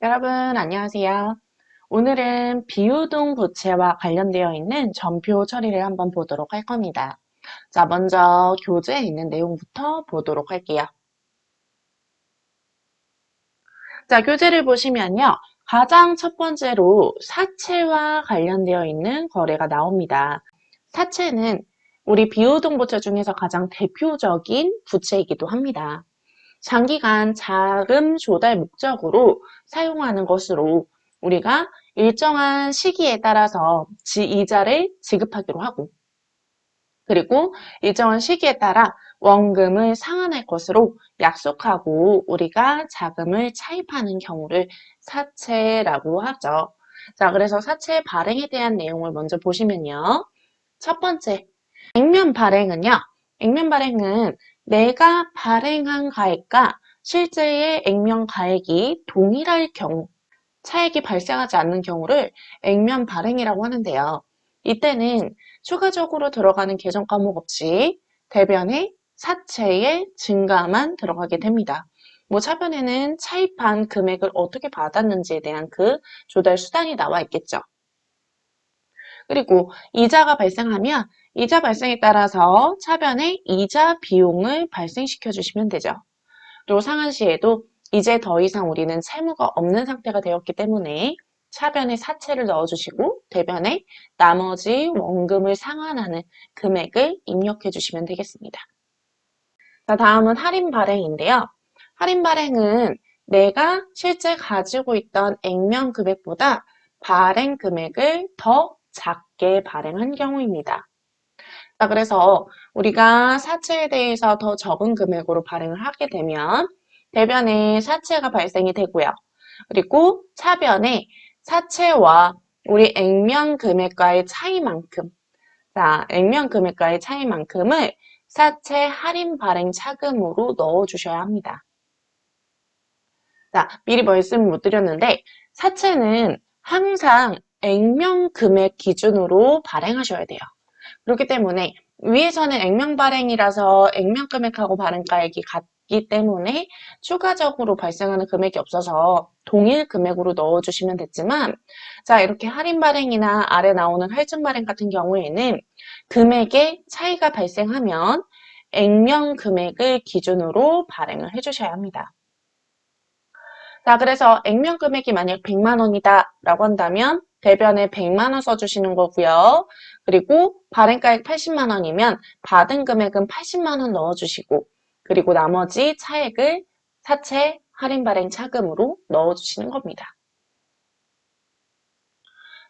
여러분, 안녕하세요. 오늘은 비유동 부채와 관련되어 있는 전표 처리를 한번 보도록 할 겁니다. 자, 먼저 교재에 있는 내용부터 보도록 할게요. 자, 교재를 보시면요. 가장 첫 번째로 사채와 관련되어 있는 거래가 나옵니다. 사채는 우리 비유동 부채 중에서 가장 대표적인 부채이기도 합니다. 장기간 자금 조달 목적으로 사용하는 것으로 우리가 일정한 시기에 따라서 이자를 지급하기로 하고, 그리고 일정한 시기에 따라 원금을 상환할 것으로 약속하고 우리가 자금을 차입하는 경우를 사채라고 하죠. 자, 그래서 사채 발행에 대한 내용을 먼저 보시면요. 첫 번째, 액면 발행은요. 액면 발행은 내가 발행한 가액과 실제의 액면 가액이 동일할 경우, 차액이 발생하지 않는 경우를 액면 발행이라고 하는데요. 이때는 추가적으로 들어가는 계정 과목 없이 대변에 사채의 증가만 들어가게 됩니다. 뭐 차변에는 차입한 금액을 어떻게 받았는지에 대한 그 조달 수단이 나와 있겠죠. 그리고 이자가 발생하면 이자 발생에 따라서 차변에 이자 비용을 발생시켜 주시면 되죠. 그리고 상한시에도 이제 더 이상 우리는 채무가 없는 상태가 되었기 때문에 차변에 사채를 넣어주시고 대변에 나머지 원금을 상환하는 금액을 입력해 주시면 되겠습니다. 자, 다음은 할인 발행인데요. 할인 발행은 내가 실제 가지고 있던 액면 금액보다 발행 금액을 더 작게 발행한 경우입니다. 자, 그래서 우리가 사채에 대해서 더 적은 금액으로 발행을 하게 되면 대변에 사채가 발생이 되고요. 그리고 차변에 사채와 우리 액면 금액과의 차이만큼, 자, 액면 금액과의 차이만큼을 사채 할인 발행 차금으로 넣어주셔야 합니다. 자, 미리 말씀 못 드렸는데 사채는 항상 액면 금액 기준으로 발행하셔야 돼요. 그렇기 때문에 위에서는 액면 발행이라서 액면 금액하고 발행가액이 같기 때문에 추가적으로 발생하는 금액이 없어서 동일 금액으로 넣어주시면 됐지만 자, 이렇게 할인 발행이나 아래 나오는 할증 발행 같은 경우에는 금액의 차이가 발생하면 액면 금액을 기준으로 발행을 해주셔야 합니다. 자, 그래서 액면 금액이 만약 100만 원이다 라고 한다면 대변에 100만 원 써주시는 거고요. 그리고 발행가액 80만 원이면 받은 금액은 80만 원 넣어주시고 그리고 나머지 차액을 사채 할인 발행 차금으로 넣어주시는 겁니다.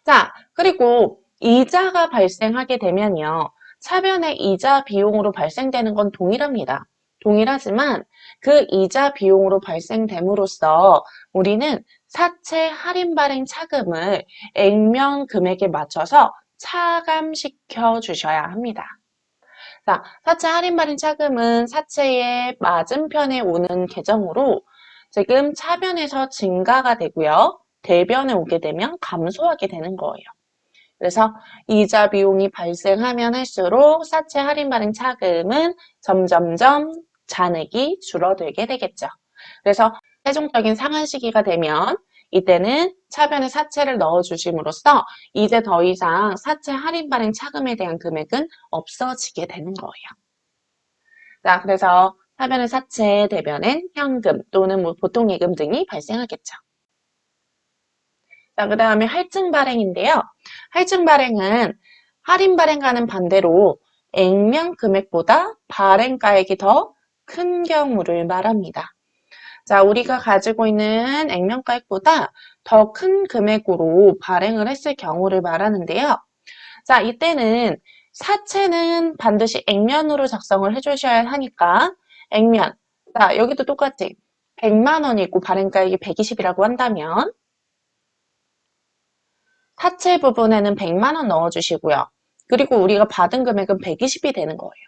자, 그리고 이자가 발생하게 되면요. 차변의 이자 비용으로 발생되는 건 동일합니다. 동일하지만 그 이자 비용으로 발생됨으로써 우리는 사채 할인 발행 차금을 액면 금액에 맞춰서 차감시켜 주셔야 합니다. 자, 사채 할인 발행 차금은 사채의 맞은편에 오는 계정으로 지금 차변에서 증가가 되고요. 대변에 오게 되면 감소하게 되는 거예요. 그래서 이자 비용이 발생하면 할수록 사채 할인 발행 차금은 점점점 잔액이 줄어들게 되겠죠. 그래서 최종적인 상환 시기가 되면 이때는 차변에 사채를 넣어주심으로써 이제 더 이상 사채 할인 발행 차금에 대한 금액은 없어지게 되는 거예요. 자, 그래서 차변의 사채, 대변엔 현금 또는 뭐 보통 예금 등이 발생하겠죠. 자, 그 다음에 할증 발행인데요. 할증 발행은 할인 발행과는 반대로 액면 금액보다 발행가액이 더 큰 경우를 말합니다. 자, 우리가 가지고 있는 액면가액보다 더 큰 금액으로 발행을 했을 경우를 말하는데요. 자, 이때는 사채는 반드시 액면으로 작성을 해주셔야 하니까 액면. 자, 여기도 똑같이 100만 원이고 발행가액이 120이라고 한다면 사채 부분에는 100만 원 넣어주시고요. 그리고 우리가 받은 금액은 120이 되는 거예요.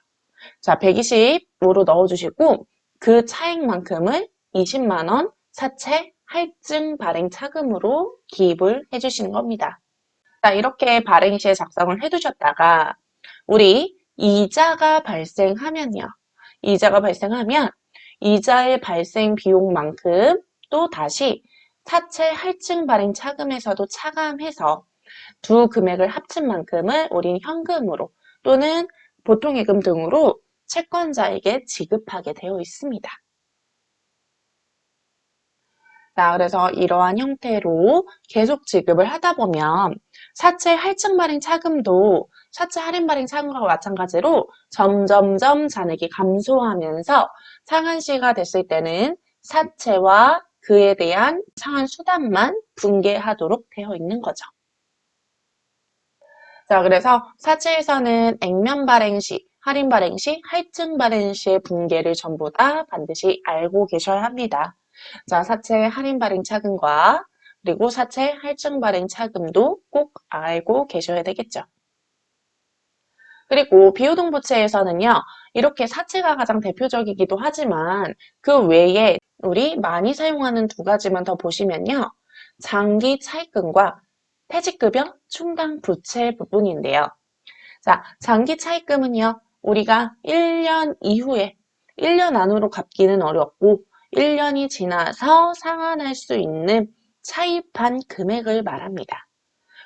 자, 120으로 넣어주시고 그 차액만큼을 20만 원 사채 할증 발행 차금으로 기입을 해주시는 겁니다. 자, 이렇게 발행 시에 작성을 해두셨다가 우리 이자가 발생하면요. 이자가 발생하면 이자의 발생 비용만큼 또 다시 사채 할증 발행 차금에서도 차감해서 두 금액을 합친 만큼을 우린 현금으로 또는 보통예금 등으로 채권자에게 지급하게 되어 있습니다. 자, 그래서 이러한 형태로 계속 지급을 하다 보면 사채 할증 발행 차금도 사채 할인 발행 차금과 마찬가지로 점점점 잔액이 감소하면서 상환시가 됐을 때는 사채와 그에 대한 상환 수단만 분개하도록 되어 있는 거죠. 자, 그래서 사채에서는 액면 발행 시, 할인 발행 시, 할증 발행 시의 분개를 전부 다 반드시 알고 계셔야 합니다. 자, 사채 할인 발행 차금과 그리고 사채 할증 발행 차금도 꼭 알고 계셔야 되겠죠. 그리고 비유동부채에서는요, 이렇게 사채가 가장 대표적이기도 하지만 그 외에 우리 많이 사용하는 두 가지만 더 보시면요. 장기 차입금과 퇴직급여 충당 부채 부분인데요. 자, 장기 차입금은요, 우리가 1년 이후에 1년 안으로 갚기는 어렵고 1년이 지나서 상환할 수 있는 차입한 금액을 말합니다.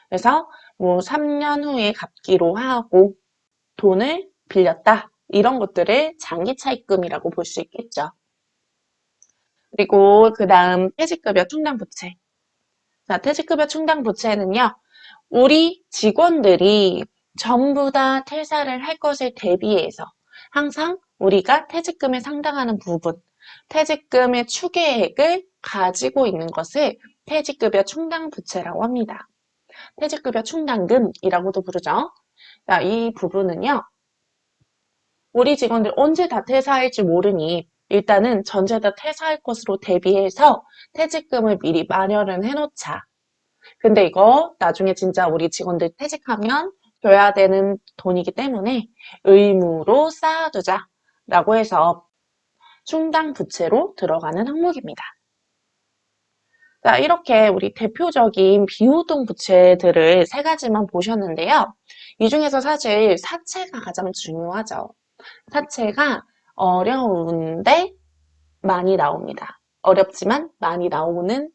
그래서 뭐 3년 후에 갚기로 하고 돈을 빌렸다. 이런 것들을 장기 차입금이라고 볼 수 있겠죠. 그리고 그 다음 퇴직급여 충당 부채. 자, 퇴직급여 충당 부채는요. 우리 직원들이 전부 다 퇴사를 할 것을 대비해서 항상 우리가 퇴직금에 상당하는 부분, 퇴직금의 추계액을 가지고 있는 것을 퇴직급여 충당 부채라고 합니다. 퇴직급여 충당금이라고도 부르죠. 자, 이 부분은요. 우리 직원들 언제 다 퇴사할지 모르니 일단은 전체 다 퇴사할 것으로 대비해서 퇴직금을 미리 마련을 해놓자. 근데 이거 나중에 진짜 우리 직원들 퇴직하면 줘야 되는 돈이기 때문에 의무로 쌓아두자 라고 해서 충당 부채로 들어가는 항목입니다. 자, 이렇게 우리 대표적인 비유동 부채들을 세 가지만 보셨는데요. 이 중에서 사실 사채가 가장 중요하죠. 사채가 어려운데 많이 나옵니다. 어렵지만 많이 나오는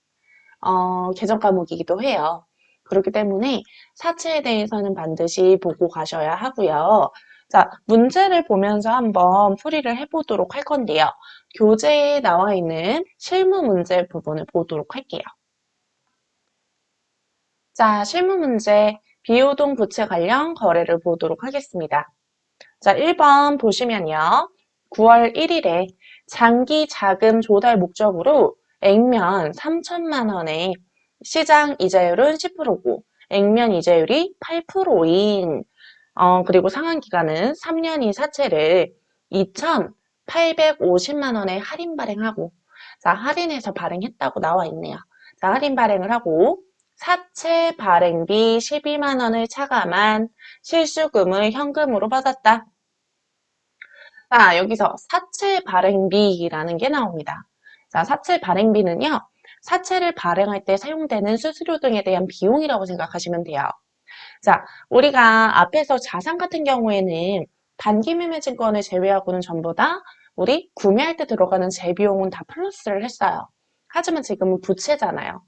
개정 과목이기도 해요. 그렇기 때문에 사채에 대해서는 반드시 보고 가셔야 하고요. 자, 문제를 보면서 한번 풀이를 해보도록 할 건데요. 교재에 나와 있는 실무 문제 부분을 보도록 할게요. 자, 실무 문제 비유동 부채 관련 거래를 보도록 하겠습니다. 자, 1번 보시면요. 9월 1일에 장기 자금 조달 목적으로 액면 3천만 원에 시장 이자율은 10%고 액면 이자율이 8%인 그리고 상환 기간은 3년인 사채를 2,850만 원에 할인 발행하고 자, 할인해서 발행했다고 나와 있네요. 자, 할인 발행을 하고 사채 발행비 12만 원을 차감한 실수금을 현금으로 받았다. 자, 여기서 사채 발행비라는 게 나옵니다. 자, 사채 발행비는요. 사채를 발행할 때 사용되는 수수료 등에 대한 비용이라고 생각하시면 돼요. 자, 우리가 앞에서 자산 같은 경우에는 단기 매매 증권을 제외하고는 전부 다 우리 구매할 때 들어가는 재비용은 다 플러스를 했어요. 하지만 지금은 부채잖아요.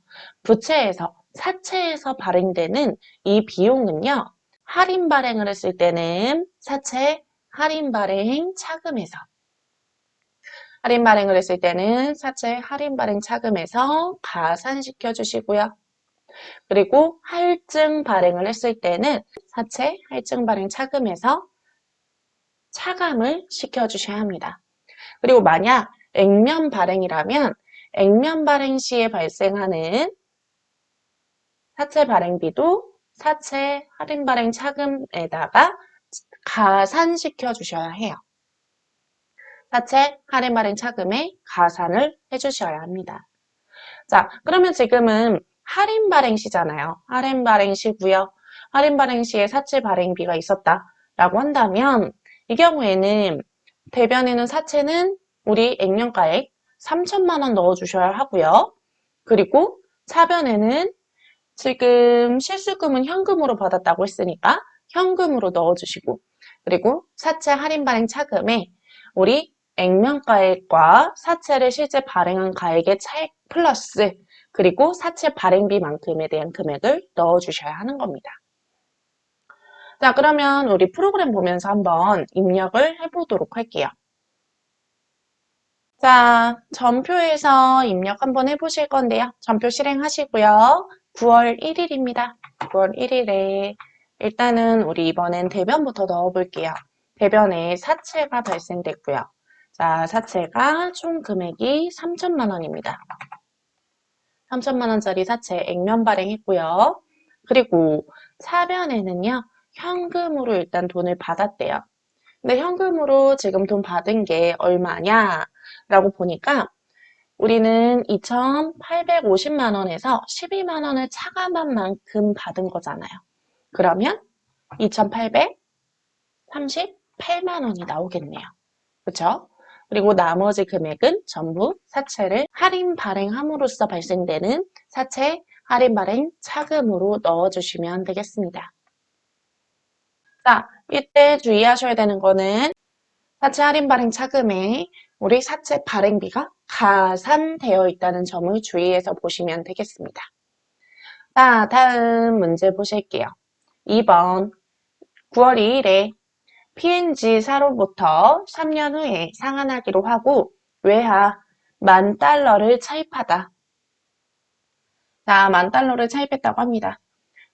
부채에서 사채에서 발행되는 이 비용은요. 할인 발행을 했을 때는 사채 할인 발행 차금에서 할인 발행을 했을 때는 사채 할인 발행 차금에서 가산시켜 주시고요. 그리고 할증 발행을 했을 때는 사채 할증 발행 차금에서 차감을 시켜주셔야 합니다. 그리고 만약 액면 발행이라면 액면 발행 시에 발생하는 사채 발행비도 사채 할인 발행 차금에다가 가산시켜 주셔야 해요. 사채 할인 발행 차금에 가산을 해주셔야 합니다. 자, 그러면 지금은 할인 발행 시잖아요. 할인 발행 시고요. 할인 발행 시에 사채 발행비가 있었다라고 한다면 이 경우에는 대변에는 사채는 우리 액면가액 3천만 원 넣어주셔야 하고요. 그리고 차변에는 지금 실수금은 현금으로 받았다고 했으니까 현금으로 넣어주시고 그리고 사채 할인 발행 차금에 우리 액면가액과 사채를 실제 발행한 가액의 차액 플러스 그리고 사채 발행비만큼에 대한 금액을 넣어주셔야 하는 겁니다. 자, 그러면 우리 프로그램 보면서 한번 입력을 해보도록 할게요. 자, 전표에서 입력 한번 해보실 건데요. 전표 실행하시고요. 9월 1일입니다. 9월 1일에 일단은 우리 이번엔 대변부터 넣어볼게요. 대변에 사채가 발생됐고요. 자, 사채가 총 금액이 3천만 원입니다. 3천만 원짜리 사채 액면 발행했고요. 그리고 사변에는요. 현금으로 일단 돈을 받았대요. 근데 현금으로 지금 돈 받은 게 얼마냐? 라고 보니까 우리는 2,850만 원에서 12만 원을 차감한 만큼 받은 거잖아요. 그러면 2,838만 원이 나오겠네요. 그렇죠? 그리고 나머지 금액은 전부 사채를 할인 발행함으로써 발생되는 사채 할인 발행 차금으로 넣어주시면 되겠습니다. 자, 이때 주의하셔야 되는 거는 사채 할인 발행 차금에 우리 사채 발행비가 가산되어 있다는 점을 주의해서 보시면 되겠습니다. 자, 다음 문제 보실게요. 2번 9월 2일에 P&G사로부터 3년 후에 상환하기로 하고 외화 10,000달러를 차입하다. 자, 10,000달러를 차입했다고 합니다.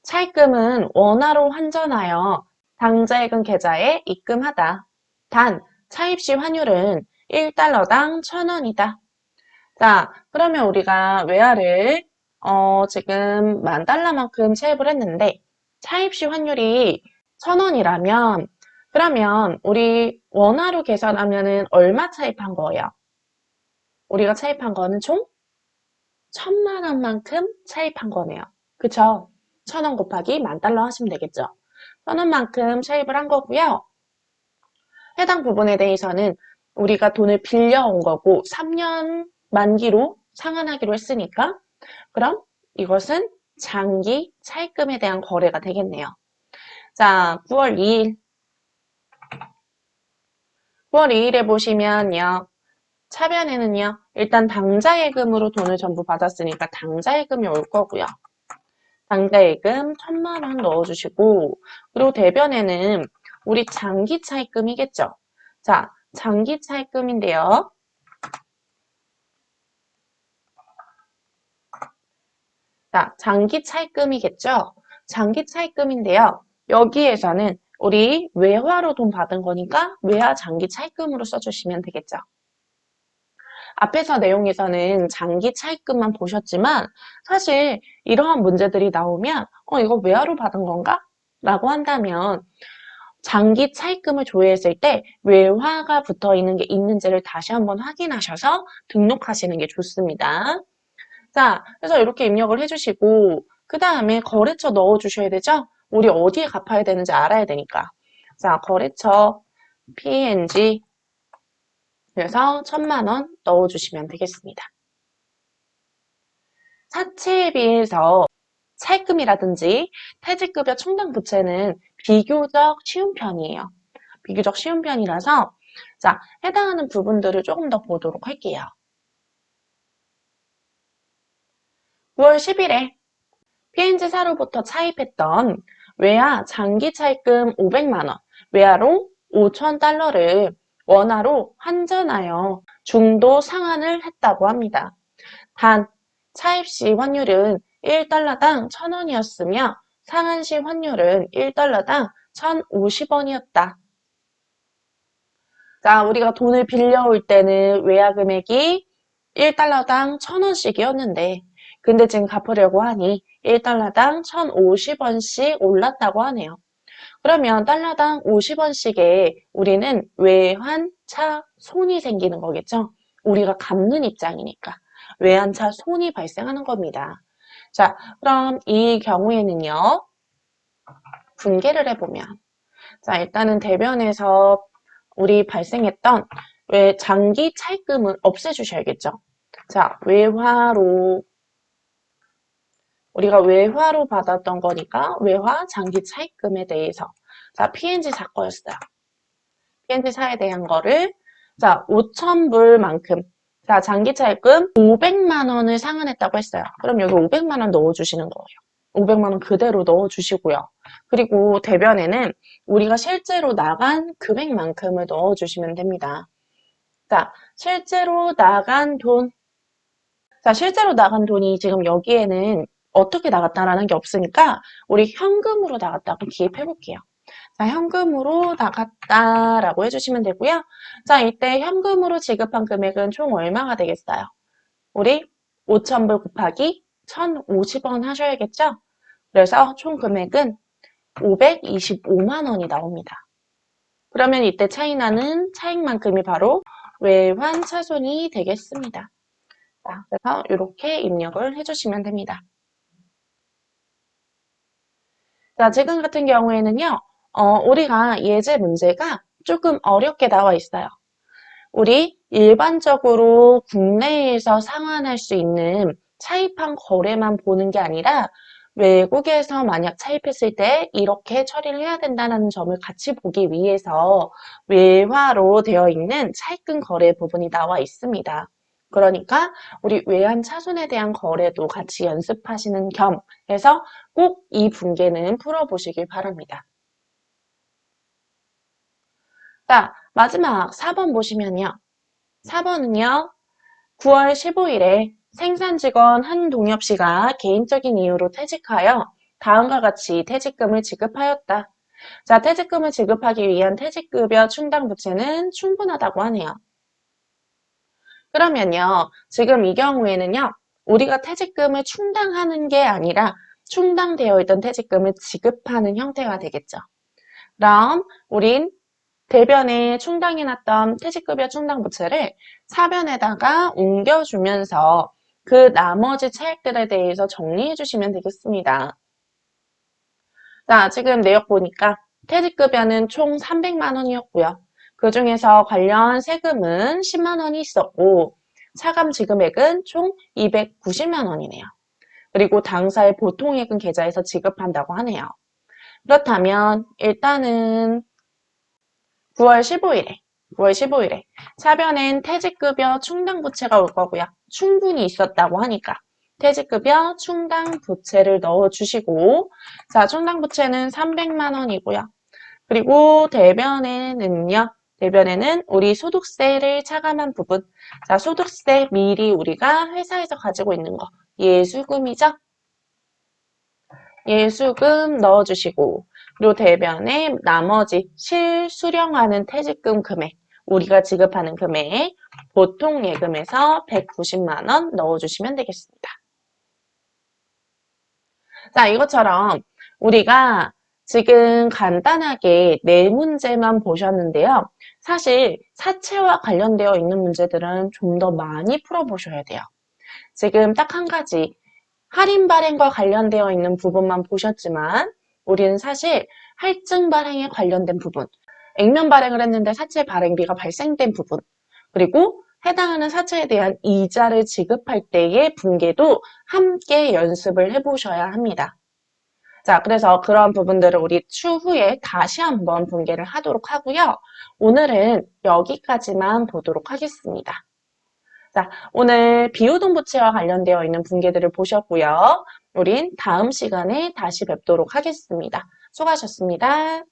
차입금은 원화로 환전하여 당좌예금 계좌에 입금하다. 단, 차입 시 환율은 1달러당 1,000원이다. 자, 그러면 우리가 외화를 지금 10,000달러만큼 차입을 했는데 차입 시 환율이 1,000원이라면 그러면 우리 원화로 계산하면은 얼마 차입한 거예요? 우리가 차입한 거는 총 1,000만 원만큼 차입한 거네요. 그쵸? 1,000원 곱하기 10,000달러 하시면 되겠죠? 1,000원만큼 차입을 한 거고요. 해당 부분에 대해서는 우리가 돈을 빌려온 거고 3년 만기로 상환하기로 했으니까 그럼 이것은 장기 차입금에 대한 거래가 되겠네요. 자, 9월 2일 9월 2일에 보시면요. 차변에는요. 일단 당좌예금으로 돈을 전부 받았으니까 당좌예금이 올 거고요. 당좌예금 1,000만 원 넣어주시고 그리고 대변에는 우리 장기 차입금이겠죠. 자, 장기 차입금인데요. 자, 장기 차입금이겠죠. 장기 차입금인데요. 여기에서는 우리 외화로 돈 받은 거니까 외화 장기 차입금으로 써주시면 되겠죠. 앞에서 내용에서는 장기 차입금만 보셨지만 사실 이러한 문제들이 나오면 이거 외화로 받은 건가? 라고 한다면 장기 차입금을 조회했을 때 외화가 붙어 있는 게 있는지를 다시 한번 확인하셔서 등록하시는 게 좋습니다. 자, 그래서 이렇게 입력을 해주시고 그 다음에 거래처 넣어주셔야 되죠? 우리 어디에 갚아야 되는지 알아야 되니까. 자, 거래처 P&G 그래서 1,000만 원 넣어주시면 되겠습니다. 사채에 비해서 차입금이라든지 퇴직급여 충당 부채는 비교적 쉬운 편이에요. 비교적 쉬운 편이라서 자, 해당하는 부분들을 조금 더 보도록 할게요. 9월 10일에 P&G사로부터 차입했던 외화 장기 차입금 500만 원, 외화로 5,000달러를 원화로 환전하여 중도 상환을 했다고 합니다. 단, 차입 시 환율은 1달러당 1,000원이었으며 상환 시 환율은 1달러당 1,050원이었다. 자, 우리가 돈을 빌려올 때는 외화 금액이 1달러당 1,000원씩이었는데 근데 지금 갚으려고 하니 1달러당 1,050원씩 올랐다고 하네요. 그러면 달러당 50원씩에 우리는 외환차 손이 생기는 거겠죠? 우리가 갚는 입장이니까 외환차 손이 발생하는 겁니다. 자, 그럼 이 경우에는요. 분개를 해보면 자, 일단은 대변에서 우리 발생했던 장기 차입금은 없애주셔야겠죠. 자, 외화로 우리가 외화로 받았던 거니까 외화 장기 차입금에 대해서 자, P&G 사 거였어요. P&G 사에 대한 거를 자, 5,000불만큼 자, 장기차입금 500만 원을 상환했다고 했어요. 그럼 여기 500만 원 넣어주시는 거예요. 500만 원 그대로 넣어주시고요. 그리고 대변에는 우리가 실제로 나간 금액만큼을 넣어주시면 됩니다. 자, 실제로 나간 돈. 자, 실제로 나간 돈이 지금 여기에는 어떻게 나갔다라는 게 없으니까 우리 현금으로 나갔다고 기입해 볼게요. 자, 현금으로 나갔다라고 해주시면 되고요. 자, 이때 현금으로 지급한 금액은 총 얼마가 되겠어요? 우리 5,000불 곱하기 1,050원 하셔야겠죠? 그래서 총 금액은 525만 원이 나옵니다. 그러면 이때 차이나는 차익만큼이 바로 외환차손이 되겠습니다. 자, 그래서 이렇게 입력을 해주시면 됩니다. 자, 지금 같은 경우에는요, 우리가 예제 문제가 조금 어렵게 나와 있어요. 우리 일반적으로 국내에서 상환할 수 있는 차입한 거래만 보는 게 아니라 외국에서 만약 차입했을 때 이렇게 처리를 해야 된다는 점을 같이 보기 위해서 외화로 되어 있는 차입금 거래 부분이 나와 있습니다. 그러니까 우리 외환 차손에 대한 거래도 같이 연습하시는 겸 해서 꼭 이 분계는 풀어보시길 바랍니다. 자, 마지막 4번 보시면요. 4번은요. 9월 15일에 생산 직원 한동엽 씨가 개인적인 이유로 퇴직하여 다음과 같이 퇴직금을 지급하였다. 자, 퇴직금을 지급하기 위한 퇴직급여 충당 부채는 충분하다고 하네요. 그러면요, 지금 이 경우에는요, 우리가 퇴직금을 충당하는 게 아니라 충당되어 있던 퇴직금을 지급하는 형태가 되겠죠. 그럼 우린 대변에 충당해놨던 퇴직급여 충당 부채를 사변에다가 옮겨주면서 그 나머지 차액들에 대해서 정리해 주시면 되겠습니다. 자, 지금 내역 보니까 퇴직급여는 총 300만 원이었고요. 그 중에서 관련 세금은 10만 원이 있었고 차감 지급액은 총 290만 원이네요. 그리고 당사의 보통예금 계좌에서 지급한다고 하네요. 그렇다면 일단은 9월 15일에 차변엔 퇴직급여 충당 부채가 올 거고요. 충분히 있었다고 하니까 퇴직급여 충당 부채를 넣어주시고 자, 충당 부채는 300만 원이고요. 그리고 대변에는 우리 소득세를 차감한 부분 자, 소득세 미리 우리가 회사에서 가지고 있는 거 예수금이죠. 예수금 넣어주시고 그리고 대변에 나머지 실수령하는 퇴직금 금액 우리가 지급하는 금액 보통 예금에서 190만 원 넣어주시면 되겠습니다. 자, 이것처럼 우리가 지금 간단하게 네 문제만 보셨는데요. 사실 사채와 관련되어 있는 문제들은 좀 더 많이 풀어보셔야 돼요. 지금 딱 한 가지 할인 발행과 관련되어 있는 부분만 보셨지만 우리는 사실 할증 발행에 관련된 부분, 액면 발행을 했는데 사채 발행비가 발생된 부분, 그리고 해당하는 사채에 대한 이자를 지급할 때의 분계도 함께 연습을 해보셔야 합니다. 자, 그래서 그런 부분들을 우리 추후에 다시 한번 분계를 하도록 하고요. 오늘은 여기까지만 보도록 하겠습니다. 자, 오늘 비유동부채와 관련되어 있는 분계들을 보셨고요. 우린 다음 시간에 다시 뵙도록 하겠습니다. 수고하셨습니다.